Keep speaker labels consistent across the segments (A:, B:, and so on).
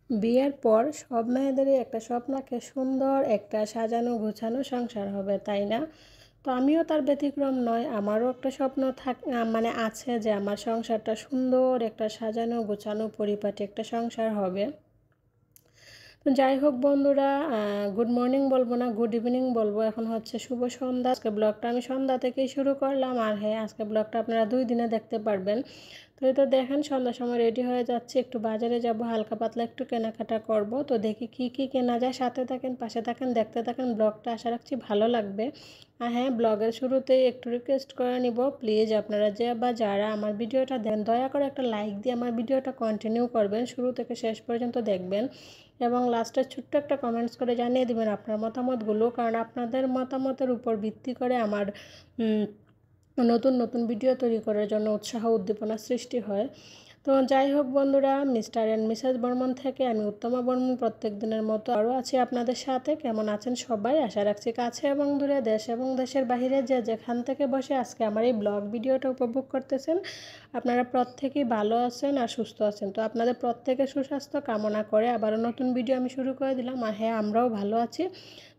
A: বিয়ের পর সব মেয়েদেরই একটা স্বপ্ন থাকে, সুন্দর একটা সাজানো গোছানো সংসার হবে, তাই না? তো আমিও তার ব্যতিক্রম নয়। আমারও একটা স্বপ্ন মানে আছে যে আমার সংসারটা সুন্দর একটা সাজানো গোছানো পরিপাটি একটা সংসার হবে। তো যাই হোক বন্ধুরা, গুড মর্নিং বলবো না, গুড ইভিনিং বলবো। এখন হচ্ছে শুভ সন্ধ্যা। আজকে ব্লগটা আমি সন্ধ্যা থেকেই শুরু করলাম। আর হ্যাঁ, আজকে ব্লগটা আপনারা 2 দিনে দেখতে পারবেন। তো এই তো দেখেন সন্ধ্যার সময় রেডি হয়ে যাচ্ছি, একটু বাজারে যাব, হালকা পাতলা একটু কেনাকাটা করব। তো দেখি কি কি কেনা যায়। সাথে থাকেন, পাশে থাকেন, দেখতে থাকেন ব্লগটা। আশা রাখছি ভালো লাগবে। আর হ্যাঁ, ব্লগের শুরুতেই একটু রিকোয়েস্ট করে নিব, প্লিজ আপনারা যারা আমার ভিডিওটা দেন, দয়া করে একটা লাইক দিয়ে আমার ভিডিওটা কন্টিনিউ করবেন, শুরু থেকে শেষ পর্যন্ত দেখবেন এবং লাস্টে ছোট্ট একটা কমেন্টস করে জানিয়ে দেবেন আপনার মতামতগুলো, কারণ আপনাদের মতামতের উপর ভিত্তি করে আমার নতুন নতুন ভিডিও তৈরি করার জন্য উৎসাহ উদ্দীপনা সৃষ্টি হয়। তো যাই হোক বন্ধুরা, মিস্টার অ্যান্ড মিসেস বর্মন থেকে আমি উত্তমা বর্মন প্রত্যেক দিনের মতো আরও আছি আপনাদের সাথে। কেমন আছেন সবাই? আশা রাখছি কাছে এবং দূরে, দেশ এবং দেশের বাইরে যে যেখান থেকে বসে আজকে আমার এই ব্লগ ভিডিওটা উপভোগ করতেছেন, আপনারা প্রত্যেকেই ভালো আছেন আর সুস্থ আছেন। তো আপনাদের প্রত্যেকের সুস্বাস্থ্য কামনা করে আবারও নতুন ভিডিও আমি শুরু করে দিলাম। আর হ্যাঁ, আমরাও ভালো আছি।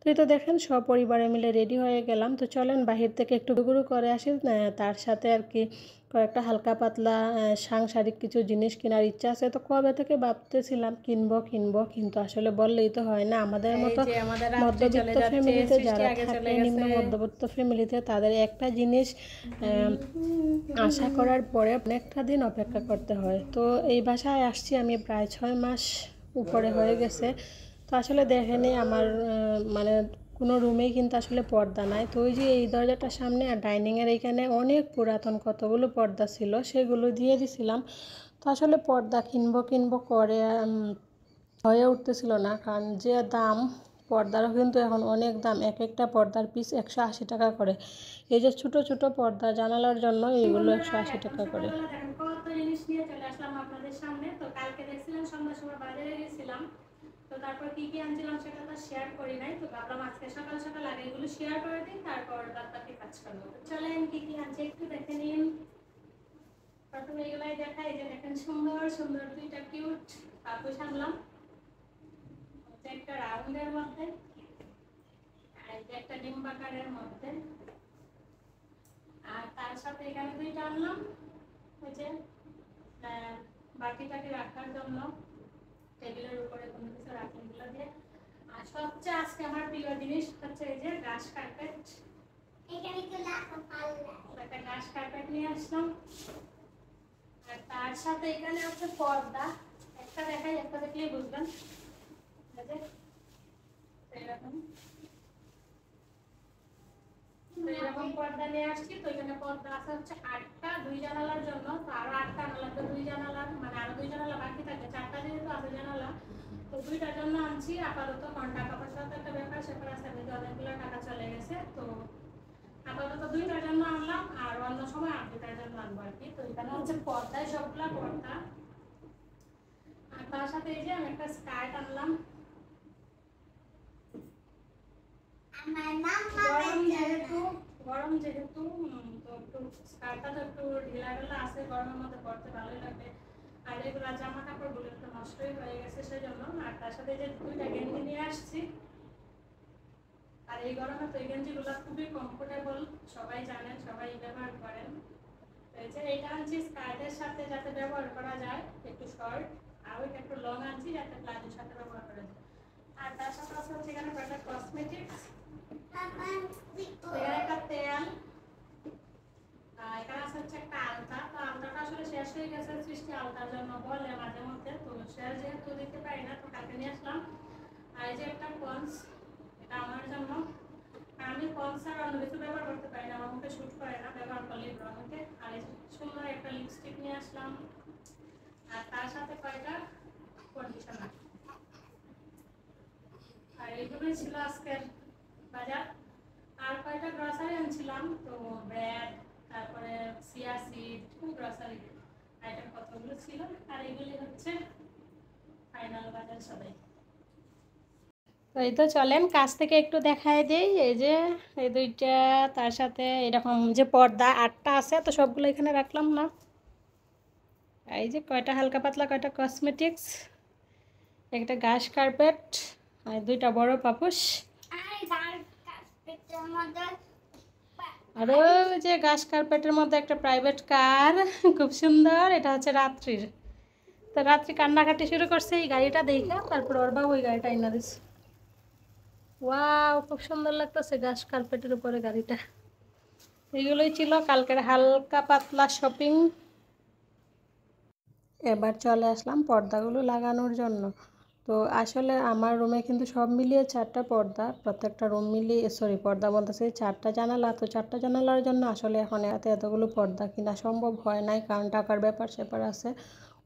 A: তো এই তো দেখেন সপরিবারে মিলে রেডি হয়ে গেলাম। তো চলেন বাহির থেকে একটু ঘুরঘুরু করে আসি, তার সাথে আর কি কয়েকটা হালকা পাতলা সাংসারিক কিছু জিনিস কেনার ইচ্ছা আছে। তো কবে থেকে ভাবতেছিলাম কিনবো কিনবো, কিন্তু আসলে বললেই তো হয় না। আমাদের মতো মধ্যবিত্ত ফ্যামিলিতে যারা থাকে, নিম্ন মধ্যবিত্ত ফ্যামিলিতে, তাদের একটা জিনিস আশা করার পরে অনেকটা দিন অপেক্ষা করতে হয়। তো এই বাসায় আসছি আমি প্রায় 6 মাস উপরে হয়ে গেছে। তো আসলে দেখেনি আমার মানে কোনো রুমেই কিন্তু আসলে পর্দা নাই। তো ওই যে এই দরজাটার সামনে আর ডাইনিংয়ের এইখানে অনেক পুরাতন কতগুলো পর্দা ছিল, সেগুলো দিয়ে দিছিলাম। তো আসলে পর্দা কিনবো করে হয়ে উঠতেছিল না, কারণ যে দাম পর্দারও কিন্তু এখন অনেক দাম। এক একটা পর্দার পিস 180 টাকা করে। এই যে ছোট ছোট পর্দা জানালার জন্য এইগুলো 180 টাকা করে। কত জিনিস নিয়ে চলে আসলাম আপনাদের সামনে। তো কালকে দেখছিলাম সন্ধ্যার সময় বাজারে গেছিলাম, তো তারপর কি কি আনছিলাম সেটা তো শেয়ার করি নাই। তো ভাবলাম আজকে সকাল সকাল আগে এগুলো শেয়ার করে দিই, তারপর রাত্রে কাজ করবো। তো চলেন কি কি আনছে একটু দেখে নিন। প্রথমে এগুলাই দেখাই, যে দেখেন সুন্দর সুন্দর দুইটা কিউট পাপোশ আনলাম। একটা রাউন্ডের মধ্যে আর একটা ডিম্বাকারের মধ্যে। আর তার সাথে এখানে দুইটা আনলাম, ওই যে বাটি টাটি রাখার জন্য, টেবিলের উপরে কোনো কিছু রাখেন গুলো দিয়ে। আর সবচেয়ে আজকে আমার প্রিয় জিনিস হচ্ছে এই যে ঘাস কার্পেট। একটা ঘাস কার্পেট নিয়ে আসলাম। আর তার সাথে এখানে আছে পর্দা। একটা দেখাই, একটা দেখলেই বুঝবেন। এরকম পর্দা নিয়ে আসছি। তো এখানে পর্দা আছে হচ্ছে 8টা, 2 জানালার জন্য। তো আরো 8টা আনা লাগবে, 2 জানালার, মানে আরো 2 জানালা বাকি থাকে, 4টা যেহেতু আছে জানালা। তো 2টার জন্য আনছি আপাতত, কারণ টাকা পয়সা তো একটা ব্যাপার স্যাপার আছে, অনেকগুলো টাকা চলে গেছে। তো আপাতত 2টার জন্য আনলাম, আর অন্য সময় 8টার জন্য আনবো আর কি। তো এখানে হচ্ছে পর্দায় সবগুলা পর্দা। আর তার সাথে এই যে আমি একটা স্কার্ট আনলাম। গরম যেহেতু তো একটু স্কার্টটা তো একটু ঢিলা ঢালা আছে, গরমের মধ্যে পরতে ভালোই লাগবে। আর এগুলো জামা কাপড়গুলো একটু নষ্টই হয়ে গেছে সেজন্য। আর তার সাথে যে 2টা গেঞ্জি নিয়ে আসছি। আর এই গরমে তো এই গেঞ্জিগুলো খুবই কমফোর্টেবল, সবাই জানেন, সবাই ব্যবহার করেন। এই যে এইটা আনছি স্কার্টের সাথে যাতে ব্যবহার করা যায়, একটু শর্ট। আর ওইটা একটু লং আনছি যাতে প্লাজোর সাথে ব্যবহার করা যায়। আর তার সাথে আছে হচ্ছে এখানে কয়েকটা কসমেটিক্স। এখানে একটা তেল, এখানে আছে হচ্ছে একটা আলতা। তো আলতাটা আসলে শেষ হয়ে গেছে, সৃষ্টি আলতার জন্য বলে মাঝে মধ্যে, তো শেষ যেহেতু দিতে পারি না, তো কালকে নিয়ে আসলাম। আর এই যে একটা পন্স, এটা আমার জন্য। আমি পন্স আর অন্য কিছু ব্যবহার করতে পারি না, আমার মুখে শুট করে না, ব্যবহার করলে আমাকে। আর এই সুন্দর একটা লিপস্টিক নিয়ে আসলাম। আর তার সাথে কয়টা কন্ডিশনার। আর এইগুলোই ছিল আজকের বাজার। আর কয়টা গ্রসারি আনছিলাম, তো ব্রেড, তারপরে চিয়া সিড, গ্রসারি আইটেম কতগুলো ছিল। আর এগুলি হচ্ছে ফাইনাল বাজার সবাই। তো এই তো চলেন কাছ থেকে একটু দেখায় দেই। এই যে এই 2টা, তার সাথে এরকম যে পর্দা 8টা আছে, তো সবগুলো এখানে রাখলাম না। এই যে কয়টা হালকা পাতলা কয়টা কসমেটিক্স, একটা ঘাস কার্পেট আর দুইটা বড় পাপোশ। আর ওই যে ঘাস কার্পেটের মধ্যে একটা প্রাইভেট কার, খুব সুন্দর। এটা হচ্ছে রাত্রির। তো রাত্রি কান্নাকাটি শুরু করছে এই গাড়িটা দেখে, তারপর ওর বাবু ওই গাড়িটা এনে দিচ্ছে। ওয়াও, খুব সুন্দর লাগতেছে ঘাস কার্পেটের উপরে গাড়িটা। এগুলোই ছিল কালকের হালকা পাতলা শপিং। এবার চলে আসলাম পর্দাগুলো লাগানোর জন্য। তো আসলে আমার রুমে কিন্তু সব মিলিয়ে 4টা পর্দা, প্রত্যেকটা রুম মিলিয়ে পর্দা বলতেছি 4টা জানালা। তো 4টা জানালার জন্য আসলে এখন এতগুলো পর্দা কিনা সম্ভব হয় নাই, কারণ টাকার ব্যাপার স্যাপার আছে।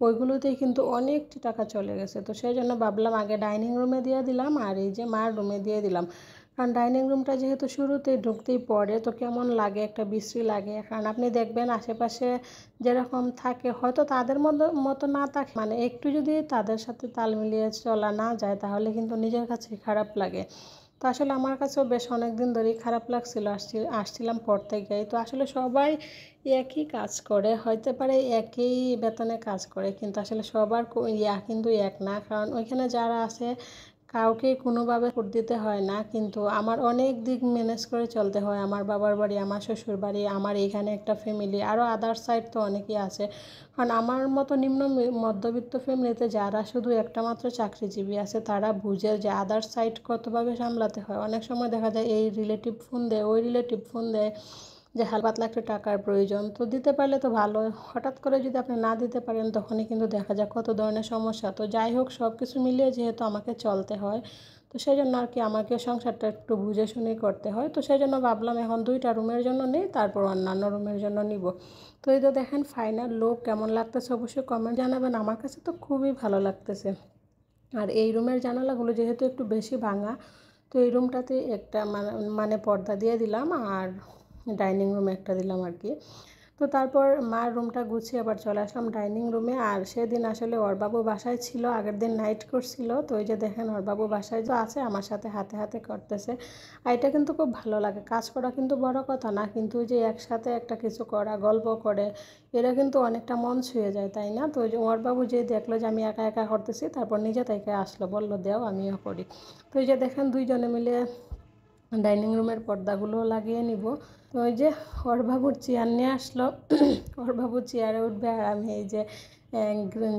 A: ওইগুলোতেই কিন্তু অনেকটি টাকা চলে গেছে। তো সেই জন্য ভাবলাম আগে ডাইনিং রুমে দিয়ে দিলাম আর এই যে মার রুমে দিয়ে দিলাম। কারণ ডাইনিং রুমটা যেহেতু শুরুতেই ঢুকতেই পড়ে, তো কেমন লাগে, একটা বিশ্রী লাগে। কারণ আপনি দেখবেন আশেপাশে যেরকম থাকে হয়তো তাদের মতো না থাকে, মানে একটু যদি তাদের সাথে তাল মিলিয়ে চলা না যায় তাহলে কিন্তু নিজের কাছে খারাপ লাগে। তো আসলে আমার কাছেও বেশ অনেক দিন ধরেই খারাপ লাগছিল আসছিলাম পড়তে গিয়ে। তো আসলে সবাই একই কাজ করে, হইতে পারে একই বেতনে কাজ করে, কিন্তু আসলে সবার কিন্তু এক না। কারণ ওইখানে যারা আছে কাউকে কোনোভাবে ভোট দিতে হয় না, কিন্তু আমার অনেক দিক ম্যানেজ করে চলতে হয়। আমার বাবার বাড়ি, আমার শ্বশুর বাড়ি, আমার এইখানে একটা ফ্যামিলি, আরও আদার সাইড তো অনেকেই আছে। কারণ আমার মতো নিম্ন মধ্যবিত্ত ফ্যামিলিতে যারা শুধু একটা মাত্র চাকরিজীবী আছে তারা বুঝে যে আদার সাইড কতভাবে সামলাতে হয়। অনেক সময় দেখা যায় এই রিলেটিভ ফোন দেয়, ওই রিলেটিভ ফোন দেয় যে হাল পাতলা একটু টাকার প্রয়োজন, তো দিতে পারলে তো ভালো। হঠাৎ করে যদি আপনি না দিতে পারেন তখনই কিন্তু দেখা যায় কত ধরনের সমস্যা। তো যাই হোক, সব কিছু মিলিয়ে যেহেতু আমাকে চলতে হয়, তো সেই জন্য আর কি আমাকে সংসারটা একটু বুঝে শুনে করতে হয়। তো সেই জন্য ভাবলাম এখন 2টা রুমের জন্য নিই, তারপর অন্যান্য রুমের জন্য নিব। তো এই তো দেখেন ফাইনাল লুক কেমন লাগতেছে অবশ্যই কমেন্ট জানাবেন। আমার কাছে তো খুবই ভালো লাগতেছে। আর এই রুমের জানালাগুলো যেহেতু একটু বেশি ভাঙা, তো এই রুমটাতে একটা মানে পর্দা দিয়ে দিলাম আর ডাইনিং রুমে একটা দিলাম আর কি। তো তারপর মার রুমটা গুছিয়ে আবার চলে আসলাম ডাইনিং রুমে। আর সেদিন আসলে ওর বাবু বাসায় ছিল, আগের দিন নাইট করছিল। তো ওই যে দেখেন ওর বাবু বাসায় তো আছে, আমার সাথে হাতে হাতে করতেছে। আর এটা কিন্তু খুব ভালো লাগে, কাজ করা কিন্তু বড় কথা না, কিন্তু ওই যে একসাথে একটা কিছু করা, গল্প করে, এরা কিন্তু অনেকটা মন ছুঁয়ে যায়, তাই না? তো ওই যে ওর বাবু যে দেখলো যে আমি একা একা করতেছি, তারপর নিজে থেকে আসলো, বললো দেও আমিও করি। তো ওই যে দেখেন দুইজনে মিলে ডাইনিং রুমের পর্দাগুলো লাগিয়ে নিব। তো ওই যে ওর বাবুর চেয়ার নিয়ে আসলো, ওর বাবু চেয়ারে উঠবে আর আমি এই যে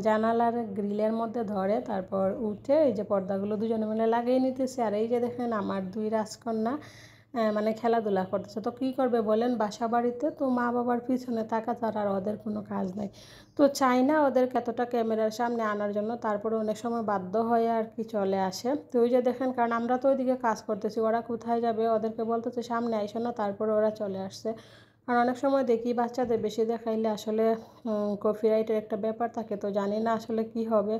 A: জানালার গ্রিলের মধ্যে ধরে তারপর উঠে এই যে পর্দাগুলো দুজনে মিলে লাগিয়ে নিতেছে। আর এই যে দেখেন আমার 2 রাজকন্যা মানে খেলাধুলা করতেছে। তো কী করবে বলেন, বাসা বাড়িতে তো মা বাবার পিছনে তাকা ছাড়া আর ওদের কোনো কাজ নাই। তো চাই না ওদেরকে এতটা ক্যামেরার সামনে আনার জন্য, তারপরে অনেক সময় বাধ্য হয়ে আর কি চলে আসে। তো ওই যে দেখেন, কারণ আমরা তো ওইদিকে কাজ করতেছি, ওরা কোথায় যাবে, ওদেরকে বলতেছে সামনে আইসো না, তারপরে ওরা চলে আসছে। আর অনেক সময় দেখি বাচ্চাদের বেশি দেখাইলে আসলে কপিরাইটের একটা ব্যাপার থাকে, তো জানি না আসলে কি হবে।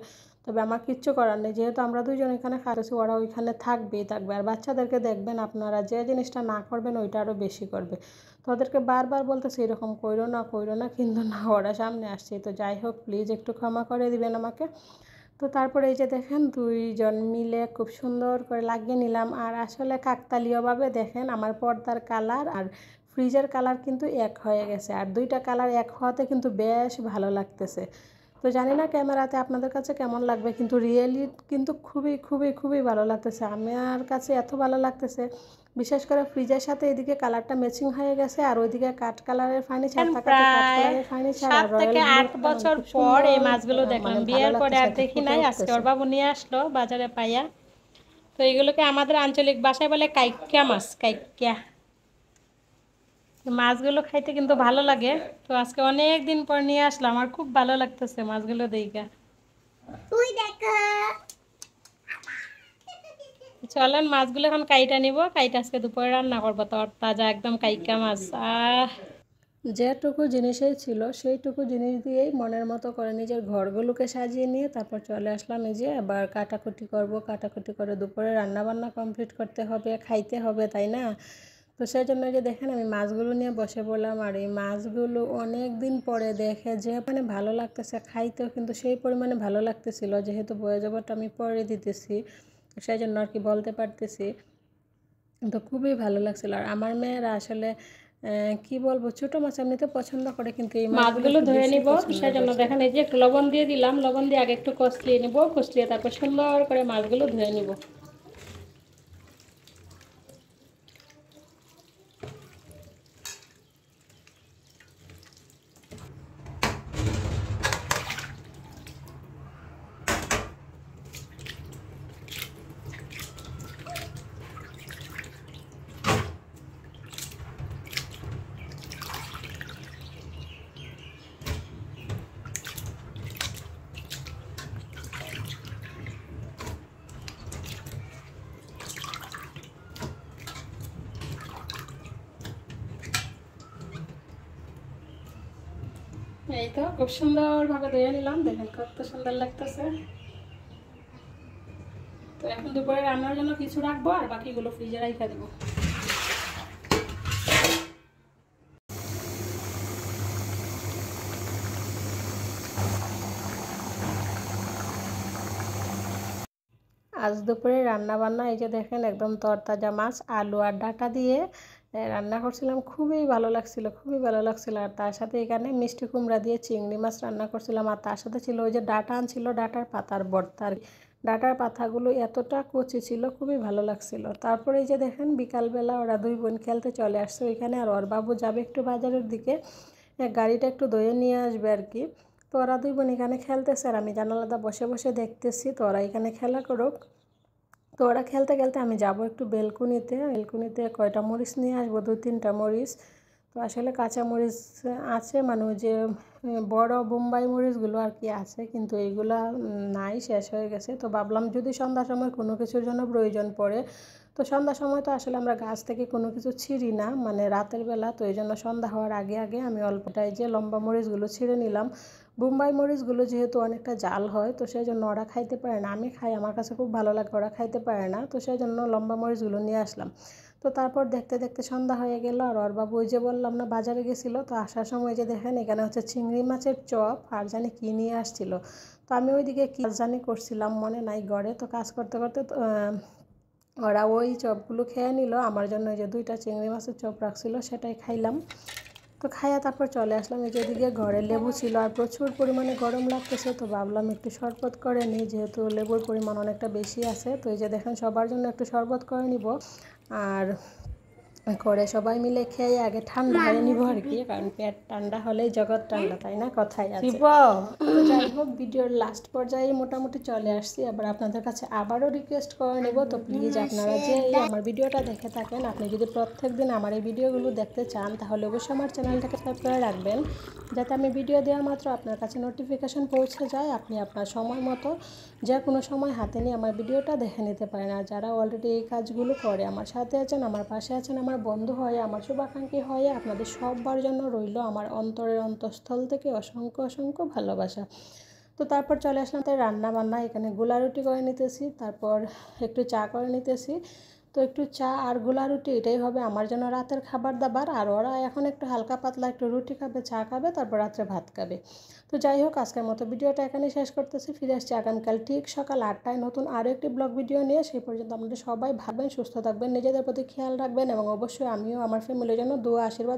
A: তবে আমার কিচ্ছু করার নেই, যেহেতু আমরা দুজন এখানে খাচ্ছি, ওরা ওইখানে থাকবেই থাকবে। আর বাচ্চাদেরকে দেখবেন আপনারা, যে জিনিসটা না করবেন ওইটা আরও বেশি করবে। তো ওদেরকে বারবার বলতেছি এরকম কইরো না, কিন্তু না, ওরা সামনে আসছে। তো যাই হোক, প্লিজ একটু ক্ষমা করে দিবেন আমাকে। তো তারপরে এই যে দেখেন 2জন মিলে খুব সুন্দর করে লাগিয়ে নিলাম। আর আসলে কাকতালীয়ভাবে দেখেন আমার পর্দার কালার আর ফ্রিজের কালার কিন্তু এক হয়ে গেছে, আর 2টা কালার এক হওয়াতে কিন্তু বেশ ভালো লাগতেছে। তো জানি না ক্যামেরাতে আপনাদের কাছে কেমন লাগবে, কিন্তু রিয়েলি কিন্তু খুবই খুবই খুবই ভালো লাগতেছে। আমার কাছে এত ভালো লাগতেছে, বিশেষ করে ফ্রিজের সাথে এদিকে কালারটা ম্যাচিং হয়ে গেছে, আর ওইদিকে কাঠ কালারের ফার্নিচার থাকাতে কাঠ প্রায়
B: কালারের ফার্নিচার আর
A: 7
B: রয়্যাল
A: থেকে 8
B: ব্লুটা মানে
A: বছর
B: খুব
A: পর
B: সুন্দর
A: এই মাছগুলো দেখলাম।
B: মানে ভালো
A: বিয়ের পরে
B: লাগতেছে
A: আর
B: আর কি,
A: দেখি
B: ফুটে
A: নাই, আজকে
B: উঠতেছে।
A: ওর বাবু নিয়ে আসলো বাজারে পাইয়া। তো এগুলোকে আমাদের আঞ্চলিক ভাষায় বলে কাইক্কা মাছ, কাইক্কা। মাছগুলো খাইতে কিন্তু ভালো লাগে। তো আজকে অনেক দিন পর নিয়ে আসলাম, আমার খুব ভালো লাগতেছে মাছগুলো দেইখা। চলেন মাছগুলো এখন কাইটা নিব, কাইটা আজকে দুপুরে রান্না করবো। তো তাজা একদম কাইক্কা মাছ। যেটুকু জিনিসেই ছিল সেইটুকু জিনিস দিয়েই মনের মতো করে নিজের ঘরগুলোকে সাজিয়ে নিয়ে তারপর চলে আসলাম এই যে আবার কাটাকুটি করব। কাটাকুটি করে দুপুরে রান্নাবান্না কমপ্লিট করতে হবে, খাইতে হবে, তাই না? তো সেই জন্য যে দেখেন আমি মাছগুলো নিয়ে বসে পড়লাম। আর এই মাছগুলো অনেক দিন পরে দেখে যে মানে ভালো লাগতেছে, খাইতেও কিন্তু সেই পরিমাণে ভালো লাগতেছিল, যেহেতু বয়ে যাবারটা আমি পরে দিতেছি, সেই জন্য আর কি বলতে পারতেছি। তো খুবই ভালো লাগছিল। আর আমার মেয়েরা আসলে কি বলবো, ছোটো মাছ এমনিতে পছন্দ করে, কিন্তু এই
B: মাছগুলো ধুয়ে নিব, সেজন্য দেখেন এই যে একটু লবণ দিয়ে দিলাম, লবণ দিয়ে আগে একটু কষলিয়ে নিব, কষলিয়ে তারপর সুন্দর করে মাছগুলো ধুয়ে নিব। এই তো খুব সুন্দরভাবে ধুয়ে নিলাম, দেখেন কত সুন্দর লাগতেছে। তো এখন দুপুরে রান্নার জন্য কিছু রাখবো আর বাকিগুলো ফ্রিজে রাখা দেবো।
A: আজ দুপুরে রান্না বান্না এই যে দেখেন একদম তরতাজা মাছ, আলু আর ডাঁটা দিয়ে রান্না করছিলাম, খুবই ভালো লাগছিল, খুবই ভালো লাগছিল। আর তার সাথে এখানে মিষ্টি কুমড়া দিয়ে চিংড়ি মাছ রান্না করছিলাম, আর তার সাথে ছিল ওই যে ডাঁটা আনছিল, ডাঁটার পাতার ভর্তা। ডাঁটার পাতাগুলো এতটা কচি ছিল, খুবই ভালো লাগছিল। তারপরে এই যে দেখেন বিকালবেলা ওরা দুই বোন খেলতে চলে আসছে ওইখানে, আর ওর বাবু যাবে একটু বাজারের দিকে, গাড়িটা একটু ধুয়ে নিয়ে আসবে আর কি। তো ওরা দুই বোন এখানে খেলতেছে আর আমি জানালাটা বসে বসে দেখতেছি। তো ওরা এখানে খেলা করুক। তো ওরা খেলতে খেলতে আমি যাব একটু বেলকুনিতে কয়টা মরিচ নিয়ে আসবো, 2-3টা মরিচ। তো আসলে কাঁচা মরিচ আছে, মানে ওই যে বড় বোম্বাই মরিচগুলো আর কি আছে, কিন্তু এইগুলা নাই, শেষ হয়ে গেছে। তো ভাবলাম যদি সন্ধ্যার সময় কোনো কিছুর জন্য প্রয়োজন পড়ে, তো সন্ধ্যার সময় তো আসলে আমরা গাছ থেকে কোনো কিছু ছিঁড়ি না, মানে রাতের বেলা, তো এই জন্য সন্ধ্যা হওয়ার আগে আগে আমি অল্পটাই যে লম্বা মরিচগুলো ছিঁড়ে নিলাম। বোম্বাই মরিচগুলো যেহেতু অনেকটা জাল হয়, তো সেই জন্য ওরা খাইতে পারে না, আমি খাই, আমার কাছে খুব ভালো লাগে, ওরা খাইতে পারে না, তো সেই জন্য লম্বা মরিচগুলো নিয়ে আসলাম। তো তারপর দেখতে দেখতে সন্ধ্যা হয়ে গেল, আর ওর বাবু ওই যে বললাম না বাজারে গেছিলো, তো আসার সময় যে দেখেন এখানে হচ্ছে চিংড়ি মাছের চপ আর জানি কী নিয়ে আসছিল। তো আমি ওইদিকে কী জানি করছিলাম মনে নাই ঘরে, তো কাজ করতে করতে ওরা ওই চপগুলো খেয়ে নিল, আমার জন্য ওই যে 2টা চিংড়ি মাছের চপ রাখছিল সেটাই খাইলাম। তো খাইয়া তারপর চলে আসলাম এই যে এদিকে, ঘরে লেবু ছিল আর প্রচুর পরিমাণে গরম লাগতেছে, তো ভাবলাম একটু শরবত করে নিই, যেহেতু লেবুর পরিমাণ অনেকটা বেশি আছে। তো এই যে দেখেন সবার জন্য একটু শরবত করে নিব, আর করে সবাই মিলে খেয়ে আগে ঠান্ডা হয়ে নিব আর কি, কারণ পেট ঠান্ডা হলেই জগৎ ঠান্ডা, তাই না, কথাই আছে। তো যাই হোক, ভিডিওর লাস্ট পর্যায়ে মোটামুটি চলে আসছি। আবার আপনাদের কাছে আবারও রিকোয়েস্ট করে নেব, তো প্লিজ আপনারা যে এই আমার ভিডিওটা দেখে থাকেন, আপনি যদি প্রত্যেক দিন আমার এই ভিডিওগুলো দেখতে চান, তাহলে অবশ্যই আমার চ্যানেলটাকে সাবস্ক্রাইব করে রাখবেন, যাতে আমি ভিডিও দেওয়া মাত্র আপনার কাছে নোটিফিকেশন পৌঁছে যায়, আপনি আপনার সময় মতো যে কোনো সময় হাতে নিয়ে আমার ভিডিওটা দেখে নিতে পারেন। আর যারা অলরেডি এই কাজগুলো করে, আমার সাথে আছেন, আমার পাশে আছেন, আমার বন্ধু হয়ে, আমার শুভাকাঙ্ক্ষী হয়ে, আপনাদের সবার জন্য রইল আমার অন্তরের অন্তঃস্থল থেকে অসংখ্য অসংখ্য ভালোবাসা। তো তারপর চলে আসলাম তাই রান্না বান্না, এখানে গোলা রুটি করে নিতেছি, তারপর একটু চা করে নিতেছি। তো একটু চা আর গোলা রুটি, এটাই হবে আমার জন্য রাতের খাবার দাবার। আর ওরা এখন একটু হালকা পাতলা একটু রুটি খাবে, চা খাবে, তারপর রাত্রে ভাত খাবে। তো যাই হোক, আজকের মতো ভিডিওটা এখানেই শেষ করতেছি। ফিরে আসছি আগামীকাল ঠিক সকাল 8টায় নতুন আরও একটি ব্লগ ভিডিও নিয়ে। সেই পর্যন্ত আপনাদের সবাই ভাববেন, সুস্থ থাকবেন, নিজেদের প্রতি খেয়াল রাখবেন, এবং অবশ্যই আমিও আমার ফ্যামিলির জন্য দোয়া আশীর্বাদ